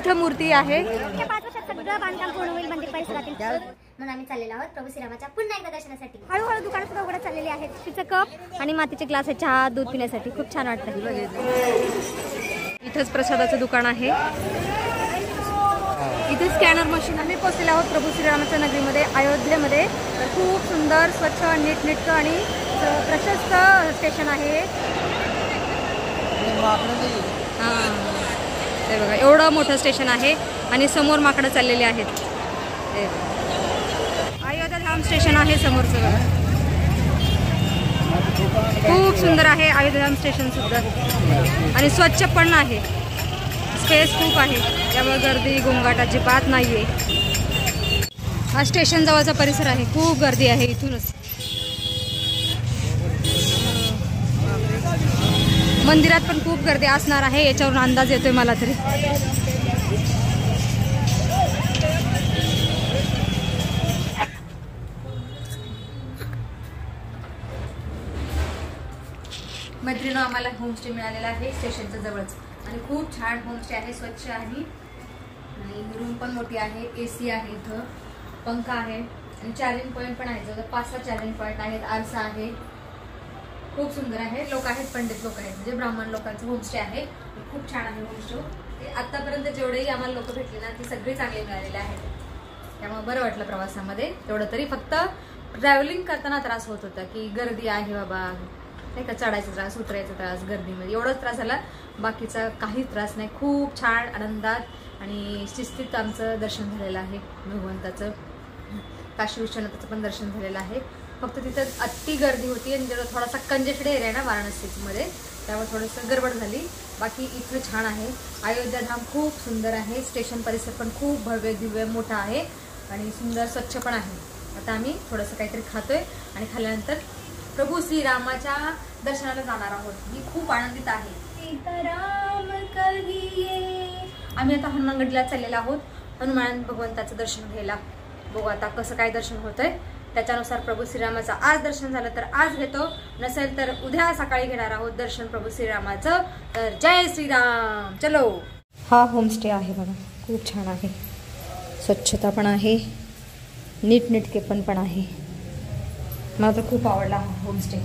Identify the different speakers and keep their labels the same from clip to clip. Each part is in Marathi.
Speaker 1: इथं मूर्ती आहे.
Speaker 2: 5 वर्षात सगळं बांधकाम पूर्ण होईल मंदिर परिसरातील. म्हणून आम्ही चाललेलो आहोत प्रभू श्रीरामाच्या पुन्हा एकदा दर्शनासाठी. हळूहळू दुकानं सुद्धा उघडत चाललेली आहेत. तिचं कप आणि मातीचे ग्लास आहे चहा दूध पिण्यासाठी. खूप छान वाटतं.
Speaker 1: इथंच प्रसादाचं दुकान आहे. इथे स्कॅनर मशीन. आम्ही पोहोचलेलो आहोत प्रभू श्रीरामाच्या नगरीमध्ये अयोध्येमध्ये. तर खूप सुंदर स्वच्छ नीटनेटकं आणि प्रशस्त स्टेशन आहे. हे बघा एवढं मोठं स्टेशन आहे आणि समोर माकडं चाललेली आहेत. अयोध्या धाम स्टेशन आहे समोरचं बघा. खूप सुंदर आहे अयोध्या धाम स्टेशन सुद्धा आणि स्वच्छ पण आहे. स्पेस खूप आहे त्यामुळे गर्दी गोंगाट अजिबात नाहीये. हा स्टेशन जवळचा परिसर आहे. खूप गर्दी आहे इथूनच. मंदिरात पण खूप गर्दी असणार आहे याच्यावरून अंदाज येतोय मला तरी. मैत्रिणी आम्हाला होमस्टे मिळालेला आहे स्टेशनच्या जवळच आणि खूप छान होमस्टे आहे. स्वच्छ आहे आणि रूम पण मोठी आहे. AC आहे इथं पंखा आहे आणि चार्जिंग पॉईंट पण आहे. जवळ 5-6 चार्जिंग पॉईंट आहेत. आरसा आहे. खूप सुंदर आहे. लोक आहेत पंडित लोक आहेत म्हणजे ब्राह्मण लोकांचं होमस्टे आहे. खूप छान आहे होमस्टे. आतापर्यंत जेवढेही आम्हाला लोक भेटले ना ते सगळे चांगले मिळालेले आहेत. त्यामुळे बरं वाटलं प्रवासामध्ये. तेवढं तरी फक्त ट्रॅव्हलिंग करताना त्रास होत होता की गर्दी आहे बाबा नाही का. चढायचा त्रास उतरायचा त्रास गर्दीमध्ये एवढाच त्रास झाला. बाकीचा काही त्रास नाही. खूप छान आनंदात आणि शिस्तीत आमचं दर्शन झालेलं आहे. भगवंताचं काशी विश्वनाथाचं पण दर्शन झालेलं आहे. फक्त तिथं अति गर्दी होती आणि जरा थोडासा कंजेस्टेड एरिया आहे ना वाराणसीमध्ये त्यामुळे थोडंसं गडबड झाली. बाकी इथं छान आहे. अयोध्या धाम खूप सुंदर आहे. स्टेशन परिसर पण खूप भव्य दिव्य मोठा आहे आणि सुंदर स्वच्छ पण आहे. आता आम्ही थोडंसं काहीतरी खातोय आणि खाल्ल्यानंतर प्रभू श्रीरामाच्या दर्शनाला जाणार आहोत. मी खूप आनंदित आहे. आम्ही आता हनुमानगडीला चाललेलो आहोत हनुमान भगवंताचं दर्शन घ्यायला. बघू आता कसं काय दर्शन होतंय त्याच्यानुसार. प्रभू श्रीरामाचं आज दर्शन झालं तर आज घेतो नसेल तर उद्या सकाळी घेणार आहोत दर्शन प्रभू श्रीरामाचं. तर जय श्रीराम. चलो. हा होमस्टे आहे बघा. खूप छान आहे. स्वच्छता पण आहे नीटनेटकेपण पण आहे. मला तर खूप आवडला हा होमस्टे.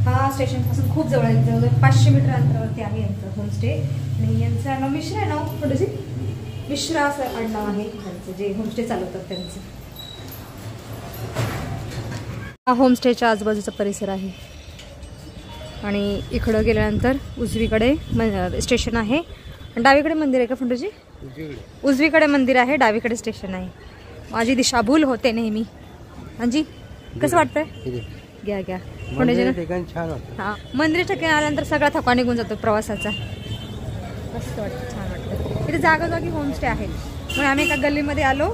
Speaker 1: हा स्टेशनपासून खूप जवळ आहे. जवळजवळ 500 मीटर अंतरावरती आहे यांचं होमस्टे. आणि यांचं नाव मिश्रा आहे. नाव थोडंशी मिश्रा असं आडनाव आहे त्यांचं जे होमस्टे चालवतात त्यांचं. हा होमस्टेच्या आजूबाजूचा परिसर आहे आणि इकडं गेल्यानंतर उजवीकडे स्टेशन आहे. डावीकडे मंदिर आहे का फंडूजी? उजवीकडे मंदिर आहे डावीकडे स्टेशन आहे. माझी दिशाभूल होते नेहमी. हांजी कसं वाटतंय? घ्या घ्या फंडूजी. हां मंदिर ठिकाणी आल्यानंतर सगळा थकवा निघून जातो प्रवासाचा. मस्त वाटतं छान वाटतं. इथे जागोजागी होमस्टे आहेत. मग आम्ही एका गल्लीमध्ये आलो.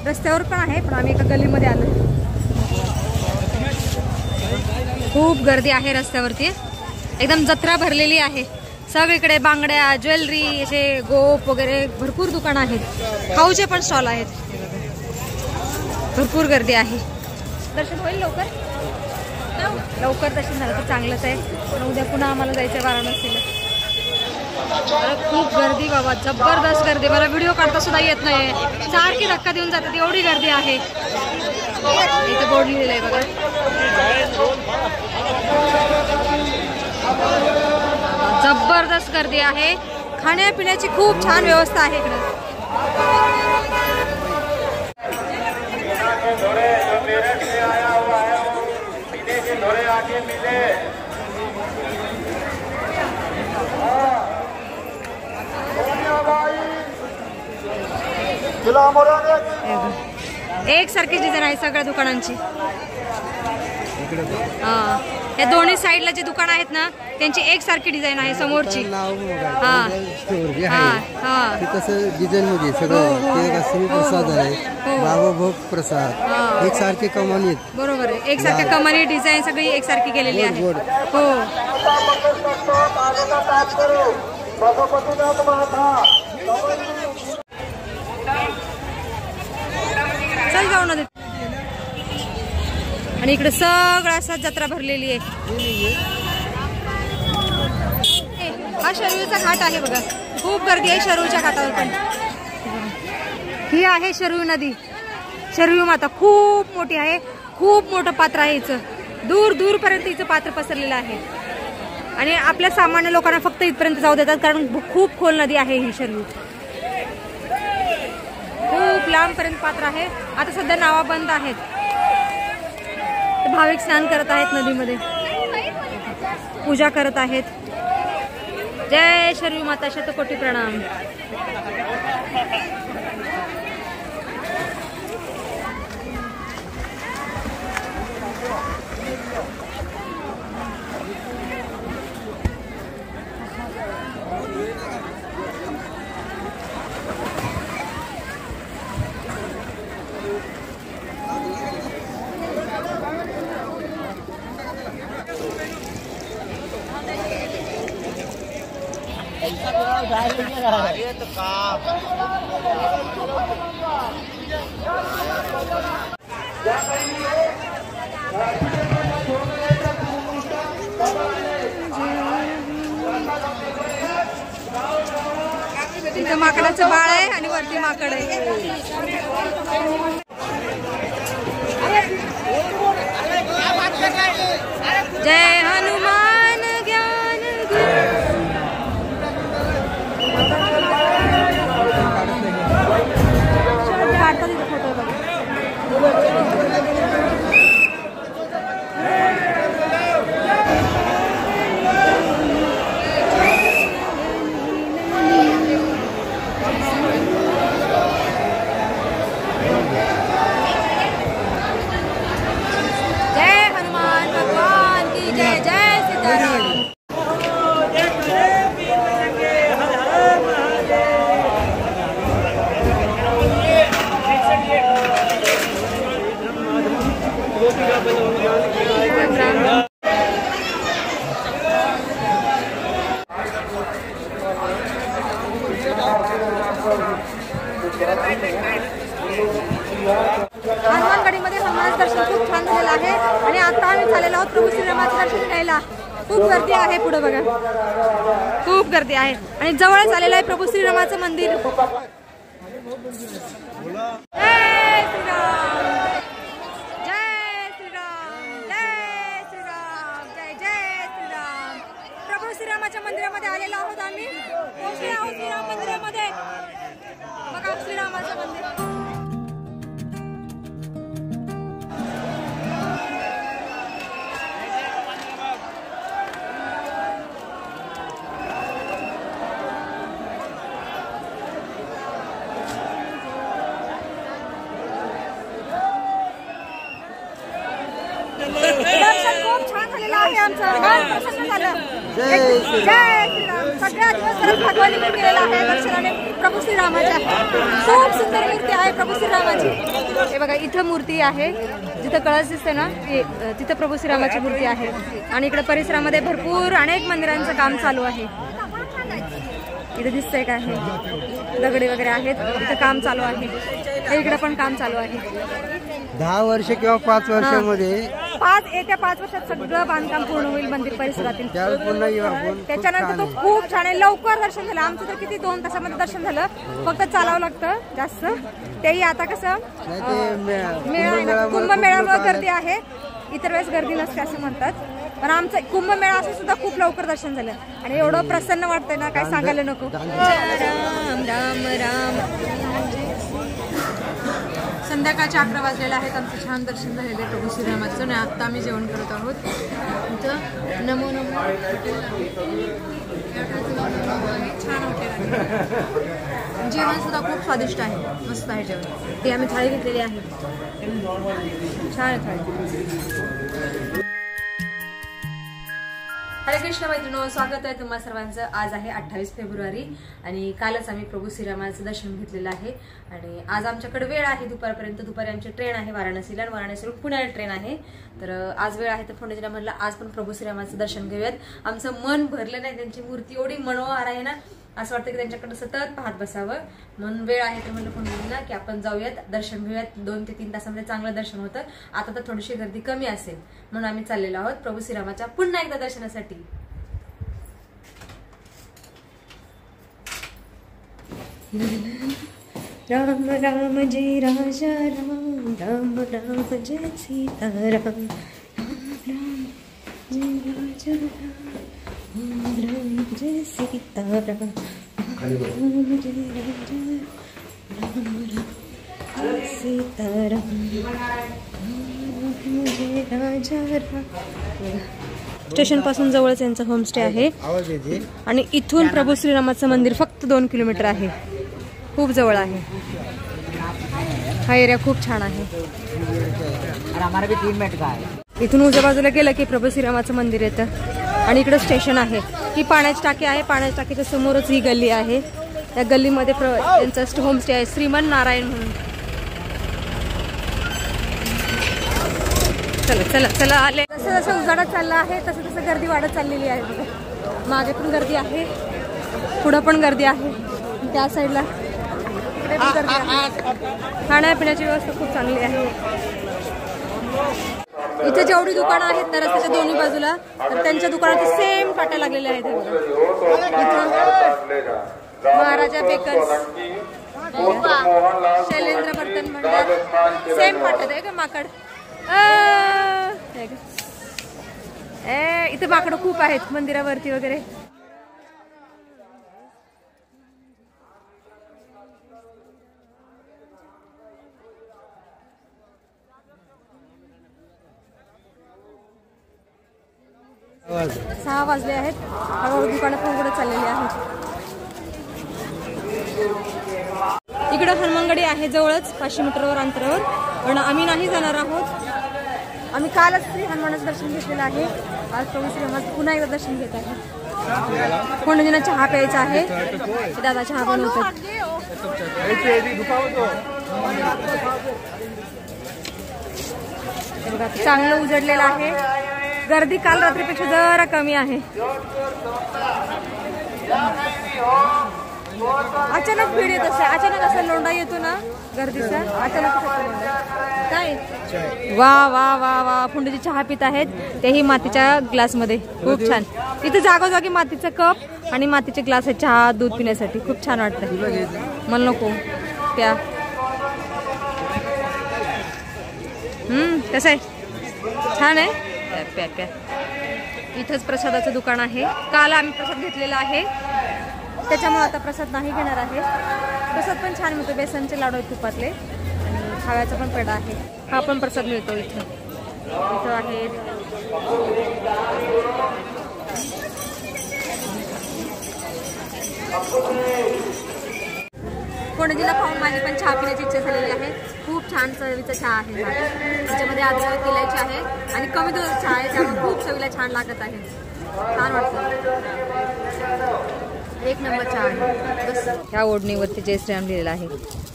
Speaker 1: रस्त्यावर पण आहे पण आम्ही एका गल्लीमध्ये आलो. खूप गर्दी आहे रस्त्यावरती. एकदम जत्रा भरलेली आहे. सगळीकडे बांगड्या ज्वेलरी असे गोप वगैरे भरपूर दुकानं आहेत. खाऊचे पण स्टॉल आहेत. भरपूर गर्दी आहे. दर्शन होईल लवकर? लवकर दर्शन झालं तर चांगलंच आहे. पण उद्या पुन्हा आम्हाला जायचं वाराणसीला. खूप गर्दी बाबा जबरदस्त गर्दी. मला व्हिडिओ काढता सुद्धा येत नाही. सारखी धक्का देऊन जातात एवढी गर्दी आहे. इथे बोर्ड लिहिलेलं आहे बघा. जबरदस्त गर्दी आहे. खाण्यापिण्याची खूप छान व्यवस्था आहे इकडे. एक सारखी डिझाईन आहे सगळ्या दुकानांची. या दोन्ही साईडला जे दुकान आहेत ना त्यांची एक सारखी डिझाईन आहे समोरची.
Speaker 3: एक सारखे कमानी.
Speaker 1: बरोबर आहे. एक सारख्या कमानी डिझाईन सगळी एक सारखी केलेली आहे. हो चल जाऊ ना. आणि इकडे सगळं असं जत्रा भरलेली आहे. हा शरयूचा घाट आहे बघा. खूप गर्दी आहे शरयूच्या घाटावर पण. ही आहे शरयू नदी. शरयू माता खूप मोठी आहे, खूप मोठं पात्र आहे हिचं. दूर दूर पर्यंत हिचं पात्र पसरलेलं आहे आणि आपल्या सामान्य लोकांना फक्त इथपर्यंत जाऊ देतात कारण खूप खोल नदी आहे ही शरयू. खूप लांब पर्यंत पात्र आहे. आता सध्या नावा बंद आहेत. भाविक स्नान करत आहेत नदीमध्ये, पूजा करत आहेत. जय शरयू माता, शतकोटी प्रणाम. तिथं माकडाचं बाळ आहे आणि वरती माकड आहे. जय हनुमान ज्ञान हनुमानगडीमध्ये हनुमान दर्शन खूप छान झालेलं आहे आणि आता आम्ही चाललेलो आहोत प्रभू श्रीरामाचं दर्शन घ्यायला. खूप गर्दी आहे पुढे बघा, खूप गर्दी आहे आणि जवळच आलेलं आहे प्रभू श्रीरामाचं मंदिर. जय श्रीराम, जय श्रीराम, जय श्रीराम, जय जय श्रीराम. प्रभू श्रीरामाच्या मंदिरामध्ये आलेलो आहोत आम्ही. पोहोचले आहोत श्रीराम मंदिरामध्ये. बघा श्रीरामाचं मंदिर. दर्शन खूप छान झालेलं आहे आमचं, मन प्रसन्न झालं. जय श्रीराम. सगळ्या दिवस भगवान केलेला आहे दर्शनाने प्रभू श्रीरामाच्या. खूप सुंदर मूर्ती आहे प्रभू श्रीरामाची. हे बघा इथं मूर्ती आहे, जिथं कळस दिसते ना तिथं प्रभू श्रीरामाची मूर्ती आहे. आणि इकडे परिसरामध्ये भरपूर अनेक मंदिरांचं काम चालू आहे. इथे दिसतंय का आहे दगडे वगैरे आहेत, इथं काम चालू आहे. इकडे पण काम चालू आहे.
Speaker 3: 10 वर्ष किंवा 5 वर्षामध्ये
Speaker 1: येत्या 5 वर्षात सगळं बांधकाम पूर्ण होईल मंदिर परिसरातील. त्याच्यानंतर तो खूप छान आहे. लवकर दर्शन झालं आमचं तर किती 2 तासामध्ये दर्शन झालं. फक्त चालावं लागतं जास्त. तेही आता कसं कुंभमेळ्यामुळे गर्दी आहे, इतर वेळेस गर्दी नसते असं म्हणतात. पण आमचं कुंभमेळा असं सुद्धा खूप लवकर दर्शन झालं आणि एवढं प्रसन्न वाटतंय ना काय सांगायला नको. राम राम राम. संध्याकाळचे 11 वाजलेले आहेत. आमचं छान दर्शन झालेलं आहे प्रभू श्रीरामाचं आणि आता आम्ही जेवण करत आहोत. इथं नमो नमो छान हॉटेल आहे. जेवण सुद्धा खूप स्वादिष्ट आहे, मस्त आहे जेवण. ते आम्ही थाळी घेतलेली आहे, छान आहे थाळी. हरे कृष्ण मैत्रिणो, स्वागत आहे तुम्हा सर्वांचं. आज आहे 28 फेब्रुवारी आणि कालच आम्ही प्रभू श्रीरामाचं दर्शन घेतलेलं आहे. आणि आज आमच्याकडे वेळ आहे दुपारपर्यंत. दुपारी आमची ट्रेन आहे वाराणसीला आणि वाराणसीवरून पुण्याला ट्रेन आहे. तर आज वेळ आहे तर फोंडेजीला म्हणलं आज पण प्रभू श्रीरामाचं दर्शन घेऊयात. आमचं मन भरलं नाही, त्यांची मूर्ती एवढी मनोहर आहे ना, असं वाटतं की त्यांच्याकडे सतत पाहत बसावं. म्हणून वेळ आहे तर म्हणलं फोंडेजीला की आपण जाऊयात, दर्शन घेऊयात. 2 ते 3 तासामध्ये चांगलं दर्शन होतं. आता तर थोडीशी गर्दी कमी असेल म्हणून आम्ही चाललेलो आहोत प्रभू श्रीरामाच्या पुन्हा एकदा दर्शनासाठी. राम राम जय राजा राम, राम राम जय सीताराम, राम जय राजा राम, राम जय सीताराम, राम जय राजा राम, राम सीताराम, राम जय राजा राम. स्टेशन पासून जवळच यांचं होमस्टे आहे आणि इथून प्रभू श्रीरामाचं मंदिर फक्त 2 किलोमीटर आहे. खूप जवळ आहे. हा एरिया खूप छान आहे. इथून उजव्या बाजूला गेलं की प्रभू श्रीरामाचं मंदिर येतं आणि इकडे स्टेशन आहे. ही पाण्याची टाकी आहे. पाण्याच्या टाकीच्या समोरच ही गल्ली आहे. त्या गल्लीमध्ये यांचं होमस्टे आहे श्रीमन नारायण म्हणून. चला चला चला आले. जसं जसं उजाडा चालला आहे तसं तसं गर्दी वाढत चाललेली आहे. बघा मागे पण गर्दी आहे, पुढं पण गर्दी आहे, त्या साईडला इकडे पण गर्दी आहे. खाण्यापिण्याची व्यवस्था खूप चांगली आहे. इथे जेवढी दुकानं आहेत ना रस्त्याच्या दोन्ही बाजूला, तर त्यांच्या दुकानात सेम पाट्या लागलेल्या आहेत. इथं महाराजा बेकर्स, शैलेंद्र बर्तन भंडार, सेम पाट्यात आहे का माकड. इथे माकडं खूप आहेत मंदिरावरती वगैरे. सहा वाजले आहेत. हळूहळू दुकानं पण उघडत चाललेली आहेत. इकडं हनुमानगडी आहे जवळच 500 मीटरवर अंतरावर, पण आम्ही नाही जाणार आहोत. आम्ही कालच श्री हनुमानाचं दर्शन घेतलेलं आहे. आज प्रभू श्रीरामाचं पुन्हा एकदा दर्शन घेत आहे. कोणींना चहा प्यायचा आहे. दादा चहा बनवतात. बघा चांगलं उजडलेलं आहे. गर्दी काल रात्रीपेक्षा जरा कमी आहे. अचानक भीड येत असते. अचानक असा लोंढा येतो ना गर्दीचा, अचानक काय. वा वा वा वा फुंडीची चहा पित आहेत, तेही मातीच्या ग्लासमध्ये. खूप छान. इथे जागोजागी मातीचा कप आणि मातीचे ग्लास आहेत चहा दूध पिण्यासाठी. खूप छान वाटतं. मला नको प्या. कसं आहे, छान आहे. प्या प्या. इथंच प्रसादाचं दुकान आहे. काल आम्ही प्रसाद घेतलेला आहे, त्याच्यामुळे आता प्रसाद नाही घेणार आहे. प्रसाद पण छान मिळतो. बेसनचे लाडू आहेत तुपातले आणि खाव्याचा पण पेढा आहे. हा पण प्रसाद मिळतो इथं. इथं आहेत कोणजीला खाऊन माझी पण चहा पिण्याची इच्छा झालेली आहे. खूप छान चवीचा चहा आहे हा. त्याच्यामध्ये अद्रक इलायची आहे आणि कमी दुधाचा चहा आहे, त्यामुळे खूप चवीला छान लागत आहे. छान वाटतं. एक नंबर चहा आहे. बस ह्या ओढणीवरती जय श्रीराम लिहिलेलं आहे.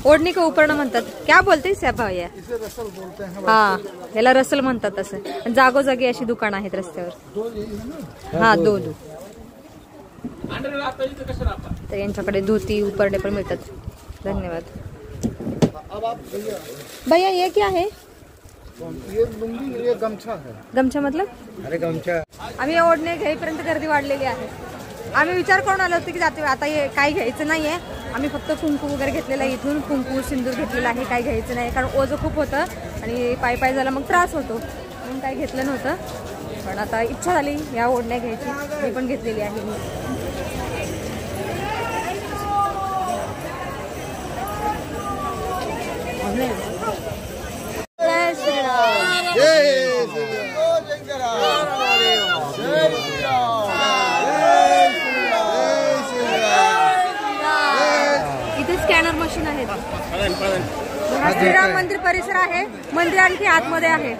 Speaker 1: ओढणी का उपरणं म्हणतात, क्या बोलते भैया. हा याला रसल म्हणतात. असं जागोजागी अशी दुकानं आहेत रस्त्यावर. हा दो तर यांच्याकडे धोती उपरणे पण मिळतात. धन्यवाद. भैया ये क्या है.
Speaker 3: ये लुंगी, ये गमछा है.
Speaker 1: गमछा मतलब.
Speaker 3: अरे गमछा.
Speaker 1: आम्ही ओढणे घेईपर्यंत गर्दी वाढलेली आहे. आम्ही विचार करून आलो होतो की जाते आता हे काही घ्यायचं नाहीये. आम्ही फक्त कुंकू वगैरे घेतलेला आहे. इथून कुंकू सिंदूर घेतलेला आहे. काही घ्यायचं नाही कारण ओझं खूप होतं आणि पाय पाय झाला मग त्रास होतो म्हणून काही घेतलं नव्हतं. पण आता इच्छा झाली या ओढण्या घ्यायची. मी पण घेतलेली आहे. जय श्रीराम.
Speaker 3: जय श्रीराम.
Speaker 1: इथे स्कॅनर मशीन आहेत. हा श्रीराम मंदिर परिसर आहे. मंदिर आणखी आतमध्ये आहे.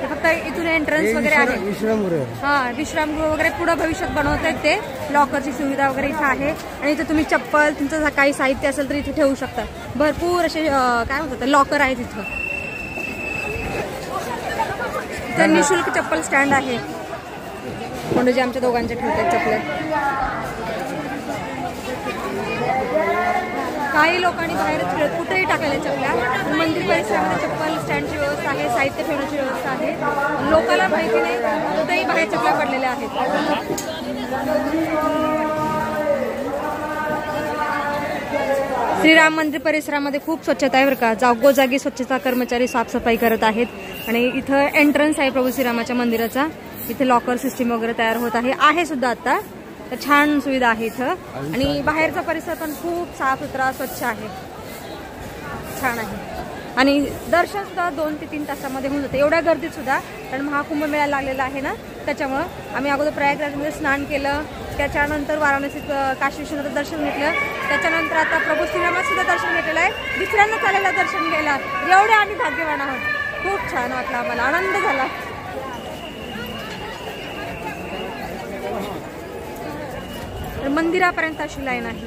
Speaker 1: फक्त इथून एंट्रन्स वगैरे आहे. हा विश्रामगृह वगैरे पुढे भविष्यात बनवत आहेत ते. लॉकरची सुविधा वगैरे इथे आहे आणि इथे तुम्ही चप्पल तुमचं काही साहित्य असेल तर इथे ठेवू शकता. भरपूर असे काय म्हणतात लॉकर आहेत इथं. इथे निःशुल्क चप्पल स्टँड आहे. कोणी जे आमच्या दोघांच्या ठेवतात चप्पल. काही लोकांनी बाहेर फिरत कुठेही टाकायला चपल्या. मंदिर परिसरामध्ये चप्पल स्टँडची व्यवस्था आहे. साहित्य ठेवण्याची व्यवस्था आहे. लोकांना माहिती नाही कुठेही बाहेर चपल्या पडलेल्या आहेत. श्रीराम मंदिर परिसरामध्ये खूप स्वच्छता आहे बरं का. जागोजागी स्वच्छता कर्मचारी साफसफाई करत आहेत. आणि इथं एंट्रन्स आहे प्रभू श्रीरामाच्या मंदिराचा. इथे लॉकर सिस्टीम वगैरे तयार होत आहे सुद्धा आता. तर छान सुविधा आहे इथं. आणि बाहेरचा परिसर पण खूप साफ सुथरा स्वच्छ आहे, छान आहे. आणि दर्शन सुद्धा 2 ते 3 तासामध्ये होऊन जाते, एवढ्या गर्दीत सुद्धा. कारण महाकुंभ मेळा लागलेला आहे ना, त्याच्यामुळं आम्ही अगोदर प्रयागराजमध्ये स्नान केलं, त्याच्यानंतर वाराणसीत काशी विश्वनाथ दर्शन घेतलं, त्याच्यानंतर आता प्रभू श्रीरामाचं सुद्धा दर्शन घेतलेलं आहे. दुसऱ्यांदा चालेलं दर्शन घ्यायला. एवढे आम्ही भाग्यवान आहोत. खूप छान वाटलं, आम्हाला आनंद झाला. तर मंदिरापर्यंत अशी लाईन आहे.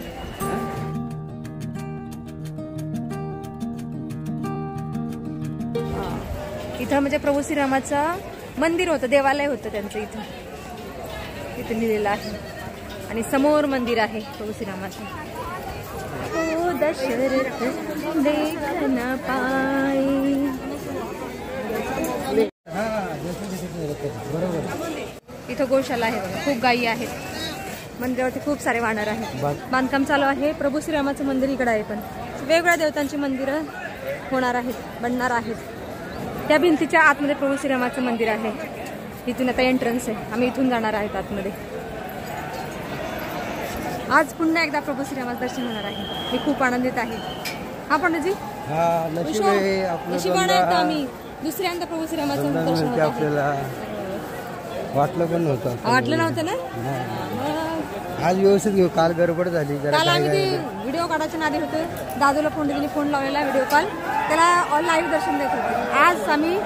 Speaker 1: इथं म्हणजे प्रभू श्रीरामाचं मंदिर होतं, देवालय होतं त्यांचं इथं लिहिलेलं आहे. आणि समोर मंदिर आहे प्रभू श्रीरामाचं. ओ दशरथ देख न पाई. इथं गोशाला आहे, खूप गायी आहेत. मंदिरावरती खूप सारे वानर आहेत. बांधकाम चालू आहे. प्रभू श्रीरामाचं मंदिर इकडे आहे, पण वेगवेगळ्या देवतांची मंदिरं होणार आहेत, बनणार आहेत. त्या भिंतीच्या आतमध्ये प्रभू श्रीरामाचं मंदिर आहे. इथून आता एंट्रन्स आहे, आम्ही इथून जाणार आहेत आतमध्ये. आज पुन्हा एकदा प्रभू श्रीरामाचं दर्शन होणार आहे. मी खूप आनंदित आहे. हा पंडितजी, नशिबाने आम्ही दुसऱ्यांदा प्रभू श्रीरामाचं दर्शन होत आहे.
Speaker 3: आपल्याला वाटलं पण नव्हतं,
Speaker 1: वाटलं नव्हतं ना.
Speaker 3: आज व्यवस्थित घेऊ. काल गडबड झाली.
Speaker 1: काल आम्ही ते व्हिडिओ काढायच्या नादी होतो. दादूला फोन लावलेला व्हिडिओ कॉल, त्याला लाईव्ह दर्शन देत होते. आज आम्ही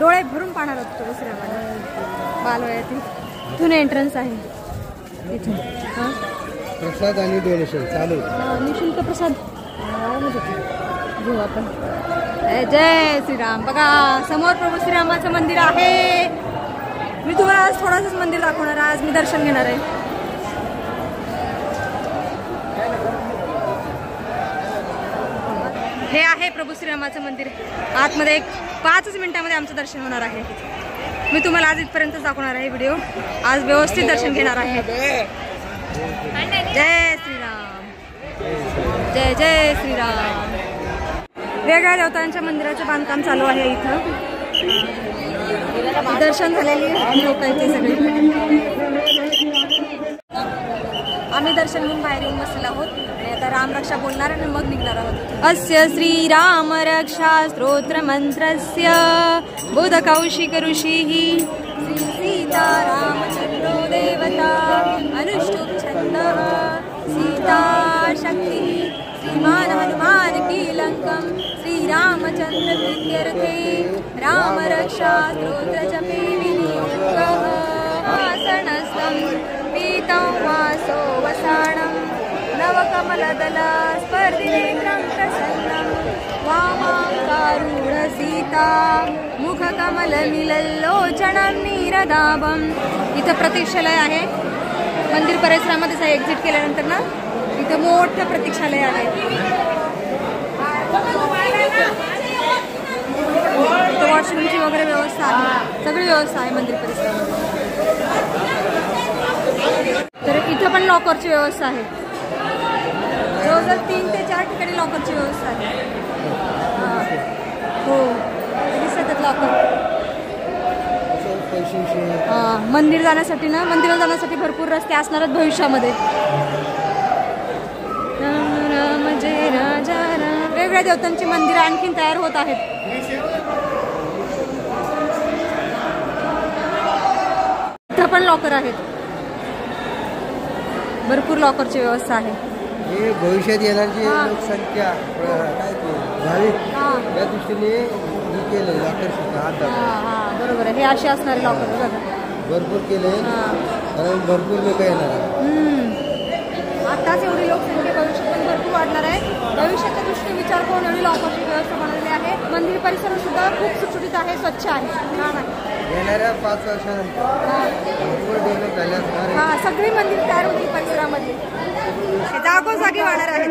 Speaker 1: डोळे भरून पाहणार होतो प्रभू श्रीरामाला बालवयातील. इथून एंट्रन्स आहे. इथून
Speaker 3: प्रसाद आणि डोनेशन चालू.
Speaker 1: निशुल्क प्रसाद घेऊ आपण. जय श्रीराम. बघा समोर प्रभू श्रीरामाचं मंदिर आहे. मी तुम्हाला आज थोडंसंच मंदिर दाखवणार. आज मी दर्शन घेणार आहे. हे आहे प्रभू श्रीरामाचं मंदिर. आतमध्ये 5 मिनिटांमध्ये आमचं दर्शन होणार आहे. मी तुम्हाला आज इथपर्यंत दाखवणार आहे व्हिडिओ. आज व्यवस्थित दर्शन घेणार आहे. जय श्रीराम. जय जय श्रीराम. वेगळ्या देवतांच्या मंदिराचं बांधकाम चालू आहे इथं. दर्शन झालेली लोक इथे सगळे. आम्ही दर्शन घेऊन बाहेर येऊन बसलेलो आहोत. आणि आता रामरक्षा बोलणार आणि मग निघणार आहोत. अस्य श्रीराम रक्षा स्तोत्र मंत्रस्य बोधकौशिक ऋषिः श्री सीता रामचंद्रो देवता अनुष्टुप छन्दः सीता शक्तिः श्रीमान हनुमान कीलंकं श्रीरामचंद्र प्रीत्यर्थे रामरक्षा स्तोत्र जपे विनियोगः आसनस्थं पीतं वासो वसानं नवकमलदल स्पर्धिनेत्रं प्रसन्नं वामाङ्गारूढ सीता मुखकमलमिलल्लोचनं नीरदाभम्. इथं प्रतीक्षालय आहे. मंदिर परिसरामध्ये एक्झिट केल्यानंतर ना इथं मोठं प्रतीक्षालय आहे. इथं वॉशरूमची वगैरे व्यवस्था आहे. सगळी व्यवस्था आहे मंदिर परिसरामध्ये. तर इथं पण लॉकरची व्यवस्था आहे. जवळजवळ 3 ते 4 ठिकाणी लॉकरची व्यवस्था आहे. हो दिसतात लॉकर. मंदिराला जाण्यासाठी भरपूर रस्ते असणार आहेत भविष्यामध्ये. वेगवेगळ्या देवतांची मंदिरं आणखीन तयार होत आहेत. इथं पण लॉकर आहेत. भरपूर लॉकरची व्यवस्था आहे.
Speaker 3: हे भविष्यात येणारी लोकसंख्या भाविक या दृष्टीने केलं लॉकर.
Speaker 1: बरोबर आहे. हे असे असणारे लॉकर
Speaker 3: भरपूर केले, कारण भरपूर लोक येणार.
Speaker 1: आताच एवढी लोकसंख्या भविष्यात पण भरपूर वाढणार आहे. भविष्याच्या दृष्टीने विचार करून एवढी लॉकरची व्यवस्था बनवलेली आहे. मंदिर परिसर सुद्धा खूप सुटसुटीत आहे, स्वच्छ आहे, छान आहे.
Speaker 3: येणाऱ्या 5 वर्षानंतर भरपूर डेव्हलप झाले असणार.
Speaker 1: सगळी मंदिर तयार होतील परिसरामध्ये. जागोजागी वाढणार आहेत.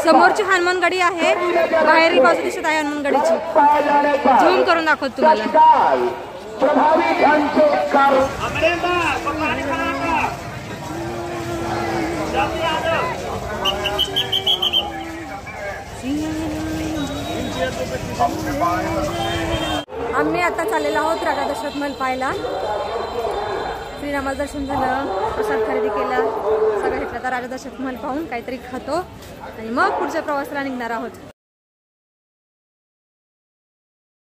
Speaker 1: समोरची हनुमानगडी आहे. बाहेर बाजू दिसत आहे हनुमानगडीची. झूम करून दाखवत तुम्हाला.
Speaker 4: प्रभावी ध्यान से करो।
Speaker 1: आम्ही आता चाललेलो आहोत राजा दशरथ महल पाहायला. श्रीरामाचं दर्शन झालं, प्रसाद खरेदी केला, सगळं घेतलं. तर राजा दशरथ महल पाहून काहीतरी खातो आणि मग पुढच्या प्रवासाला निघणार आहोत.